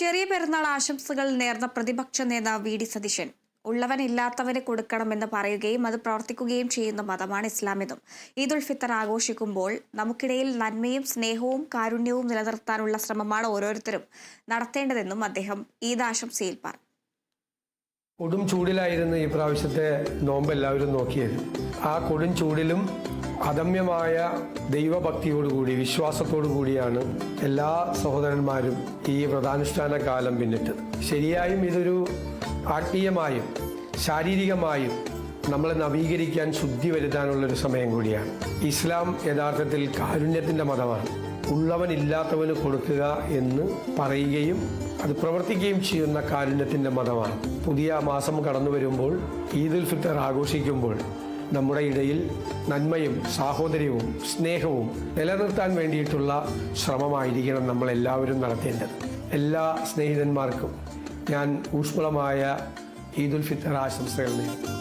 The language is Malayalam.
ചെറിയ പെരുന്നാൾ ആശംസകൾ നേർന്ന പ്രതിപക്ഷ നേതാവ് വി ഡി സതീശൻ ഉള്ളവനില്ലാത്തവന് കൊടുക്കണമെന്ന് പറയുകയും അത് പ്രവർത്തിക്കുകയും ചെയ്യുന്ന മതമാണ് ഇസ്ലാമെന്നും ഈദുൽ ഫിത്തർ ആഘോഷിക്കുമ്പോൾ നമുക്കിടയിൽ നന്മയും സ്നേഹവും കാരുണ്യവും നിലനിർത്താനുള്ള ശ്രമമാണ് ഓരോരുത്തരും നടത്തേണ്ടതെന്നും അദ്ദേഹം ഈദ് ആശംസയിൽ പറഞ്ഞു. കൊടും ചൂടിലായിരുന്നു ഈ പ്രാവശ്യത്തെ നോമ്പ് എല്ലാവരും നോക്കിയത്. ആ കൊടും ചൂടിലും അദമ്യമായ ദൈവഭക്തിയോടുകൂടി വിശ്വാസത്തോടു കൂടിയാണ് എല്ലാ സഹോദരന്മാരും ഈ വ്രതാനുഷ്ഠാന കാലം പിന്നിട്ടത്. ശരിയായും ഇതൊരു ആത്മീയമായും ശാരീരികമായും നമ്മളെ നവീകരിക്കാൻ ശുദ്ധി വരുത്താനുള്ളൊരു സമയം കൂടിയാണ്. ഇസ്ലാം യഥാർത്ഥത്തിൽ കാരുണ്യത്തിൻ്റെ മതമാണ്. ഉള്ളവനില്ലാത്തവന് കൊടുക്കുക എന്ന് പറയുകയും അത് പ്രവർത്തിക്കുകയും ചെയ്യുന്ന കാരുണ്യത്തിൻ്റെ മതമാണ്. പുതിയ മാസം കടന്നു വരുമ്പോൾ ഈദുൽ ഫിത്തർ ആഘോഷിക്കുമ്പോൾ നമ്മുടെ ഇടയിൽ നന്മയും സാഹോദര്യവും സ്നേഹവും നിലനിർത്താൻ വേണ്ടിയിട്ടുള്ള ശ്രമമായിരിക്കണം നമ്മളെല്ലാവരും നടത്തേണ്ടത്. എല്ലാ സ്നേഹിതന്മാർക്കും ഞാൻ ഊഷ്മളമായ ഈദുൽ ഫിത്തർ ആശംസകൾ നേരുന്നു.